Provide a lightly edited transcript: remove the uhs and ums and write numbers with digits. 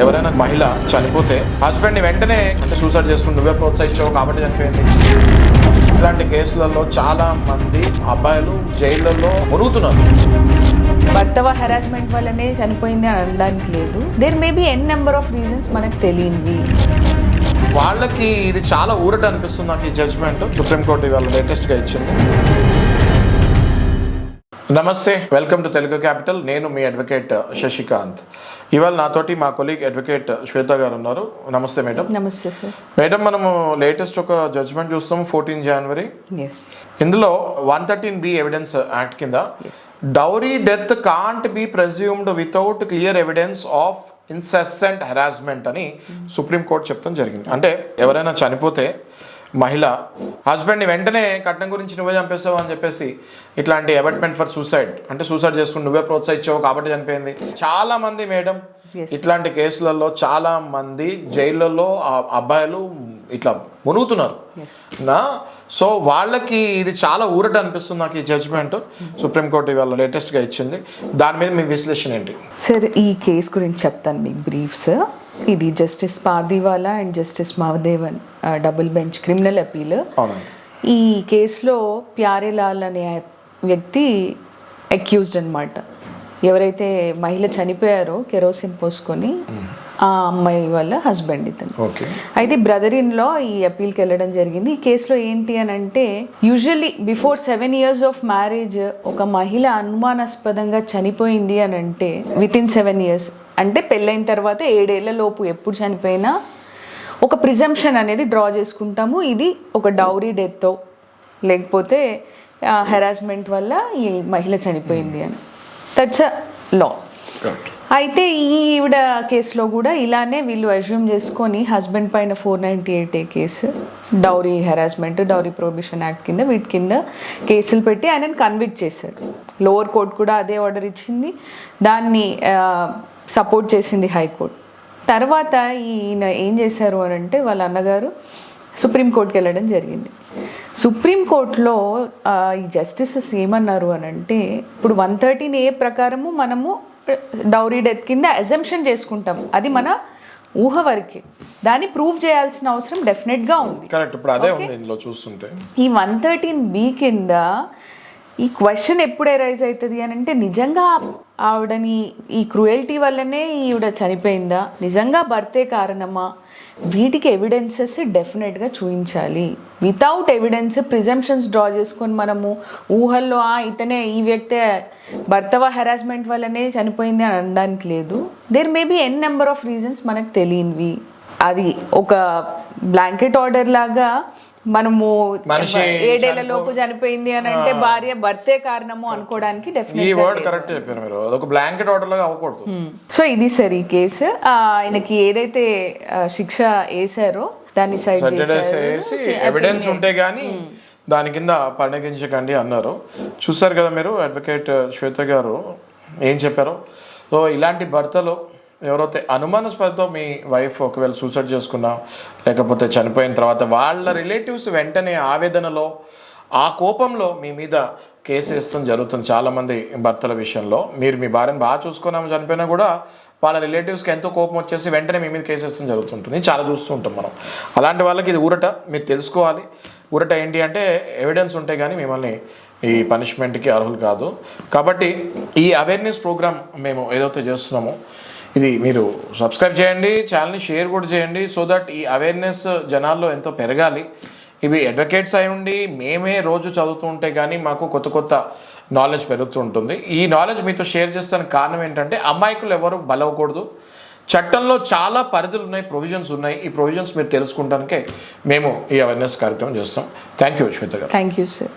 ఎవరైనా మహిళ చనిపోతే హస్బెండ్ ని వెంటనే అంటే సూసైడ్ చేసుకుని నువ్వే ప్రోత్సహించావు కాబట్టి చనిపోయింది. ఇట్లాంటి కేసులలో చాలా మంది అబ్బాయిలు జైళ్ళల్లో మునుగుతున్నారు. భర్తవ హెరాస్మెంట్ వల్లనే చనిపోయింది అని అనడానికి లేదు. There may be n number of reasons మనకు తెలియనివి. వాళ్ళకి ఇది చాలా ఊరట అనిపిస్తుంది నాకు ఈ జడ్జ్మెంట్ సుప్రీంకోర్టు ఇవాళ లేటెస్ట్గా ఇచ్చింది. నమస్తే, వెల్కమ్ టు తెలుగు క్యాపిటల్. నేను మీ అడ్వకేట్ శశికాంత్. ఇవాళ నాతోటి మా కొలీగ్ అడ్వకేట్ శ్వేత గారు ఉన్నారు. Namaste madam. Namaste sir. Madam, మనము లేటెస్ట్ ఒక జడ్జ్మెంట్ చూస్తాము 14 జనవరి. ఇందులో 113B ఎవిడెన్స్ యాక్ట్ కింద dowry death can't be presumed without clear evidence of incessant harassment అని సుప్రీంకోర్టు చెప్తాం జరిగింది. అంటే ఎవరైనా చనిపోతే మహిళ హస్బెండ్ని వెంటనే కట్నం గురించి నువ్వే చంపేస్తావు అని చెప్పేసి ఇట్లాంటి అబెట్మెంట్ ఫర్ సూసైడ్ అంటే సూసైడ్ చేసుకుని నువ్వే ప్రోత్సహించావు కాబట్టి చనిపోయింది. చాలా మంది మేడం ఇట్లాంటి కేసులలో చాలా మంది జైళ్ళల్లో అబ్బాయిలు ఇట్లా మునుగుతున్నారు నా. సో వాళ్ళకి ఇది చాలా ఊరట అనిపిస్తుంది నాకు ఈ జడ్జ్మెంట్ సుప్రీంకోర్టు ఇవాళ లేటెస్ట్గా ఇచ్చింది. దాని మీద మీ విశ్లేషణ ఏంటి? సార్, ఈ కేసు గురించి చెప్తాను మీకు బ్రీఫ్స్. ఇది justice Pardiwala and justice Mahadevan double bench criminal appeal. ఈ కేసులో ప్యారేలాల్ అనే వ్యక్తి అక్యూజ్డ్ అనమాట. ఎవరైతే మహిళ చనిపోయారో కెరోసిన్ పోసుకొని ఆ అమ్మాయి వాళ్ళ హస్బెండ్ ఇతను. అయితే బ్రదర్ ఇన్ లా ఈ అపీల్కి వెళ్ళడం జరిగింది. ఈ కేసులో ఏంటి అని అంటే, usually before 7 years of marriage ఒక మహిళ అనుమానాస్పదంగా చనిపోయింది అని అంటే వితిన్ 7 years అంటే పెళ్ళైన తర్వాత 7 ఏళ్ల లోపు ఎప్పుడు చనిపోయినా ఒక ప్రిజంప్షన్ అనేది డ్రా చేసుకుంటాము. ఇది ఒక డౌరీ డెత్తో లేకపోతే హెరాస్మెంట్ వల్ల ఈ మహిళ చనిపోయింది అని. దట్స్ అ లా. అయితే ఈవిడ కేసులో కూడా ఇలానే వీళ్ళు అజ్యూమ్ చేసుకొని హస్బెండ్ పైన 498A case, dowry harassment, dowry prohibition act కింద వీటి కింద కేసులు పెట్టి ఆయనను కన్విక్ట్ చేశారు. లోవర్ కోర్ట్ కూడా అదే ఆర్డర్ ఇచ్చింది. దాన్ని సపోర్ట్ చేసింది హైకోర్టు. తర్వాత ఈయన ఏం చేశారు అని అంటే, వాళ్ళ అన్నగారు సుప్రీంకోర్టుకి వెళ్ళడం జరిగింది. సుప్రీంకోర్టులో ఈ జస్టిసెస్ ఏమన్నారు అని అంటే, ఇప్పుడు 113A ప్రకారము మనము డౌరీ డెత్ కింద అజంప్షన్ చేసుకుంటాం, అది మన ఊహ వరకే. దాన్ని ప్రూవ్ చేయాల్సిన అవసరం డెఫినెట్గా ఉంది. కరెక్ట్. ఇప్పుడు అదే ఉంది ఇందులో చూస్తుంటే. ఈ 113B కింద ఈ క్వశ్చన్ ఎప్పుడు ఎరైజ్ అవుతుంది అని అంటే, నిజంగా ఆవిడని ఈ క్రూయల్టీ వల్లనే ఈవిడ చనిపోయిందా, నిజంగా భర్తే కారణమా, వీటికి ఎవిడెన్సెస్ డెఫినెట్గా చూపించాలి. వితౌట్ ఎవిడెన్స్ ప్రిజంప్షన్స్ డ్రా చేసుకొని మనము ఊహల్లో ఇతనే ఈ వ్యక్తే భర్తవ హెరాస్మెంట్ వల్లనే చనిపోయింది అని అనడానికి లేదు. There may be n number of reasons మనకు తెలియనివి. అది ఒక బ్లాంకెట్ ఆర్డర్ లాగా మనము 7 ఏళ్ల లోపు చనిపోయింది అని అంటే భార్య భర్తే కారణము అనుకోవడానికి సో ఇది సరే ఈ కేసు. ఆయనకి ఏదైతే శిక్ష వేసారో దాన్ని సైడ్ చేసి ఎవిడెన్స్ ఉంటే గానీ దాని కింద పరిగణించకండి అన్నారు. చూసారు కదా మీరు అడ్వకేట్ శ్వేత గారు ఏం చెప్పారో. సో ఇలాంటి భర్తలు ఎవరైతే అనుమానాస్పదతో మీ వైఫ్ ఒకవేళ సూసైడ్ చేసుకున్నా లేకపోతే చనిపోయిన తర్వాత వాళ్ళ రిలేటివ్స్ వెంటనే ఆవేదనలో ఆ కోపంలో మీ మీద కేసు వేస్తాం జరుగుతుంది. చాలామంది భర్తల విషయంలో మీరు మీ భార్యను బాగా చూసుకున్నాము చనిపోయినా కూడా వాళ్ళ రిలేటివ్స్కి ఎంతో కోపం వచ్చేసి వెంటనే మీ మీద కేసు వేస్తాం జరుగుతుంటుంది. చాలా చూస్తూ ఉంటాం మనం. అలాంటి వాళ్ళకి ఇది ఊరట, మీరు తెలుసుకోవాలి. ఊరట ఏంటి అంటే ఎవిడెన్స్ ఉంటే కానీ మిమ్మల్ని ఈ పనిష్మెంట్కి అర్హులు కాదు. కాబట్టి ఈ అవేర్నెస్ ప్రోగ్రామ్ మేము ఏదైతే చేస్తున్నామో ఇది మీరు సబ్స్క్రైబ్ చేయండి, ఛానల్ని షేర్ కూడా చేయండి. సో దట్ ఈ అవేర్నెస్ జనాల్లో ఎంతో పెరగాలి. ఇవి అడ్వకేట్స్ అయి ఉండి మేమే రోజు చదువుతూ ఉంటే కానీ మాకు కొత్త కొత్త నాలెడ్జ్ పెరుగుతూ ఉంటుంది. ఈ నాలెడ్జ్ మీతో షేర్ చేస్తానికి కారణం ఏంటంటే, అమాయకులు ఎవరు బలవకూడదు. చట్టంలో చాలా పరిధులు ఉన్నాయి, ప్రొవిజన్స్ ఉన్నాయి. ఈ ప్రొవిజన్స్ మీరు తెలుసుకుంటానికే మేము ఈ అవేర్నెస్ కార్యక్రమం చేస్తాం. థ్యాంక్ యూ శ్వేత గారు. Thank you sir.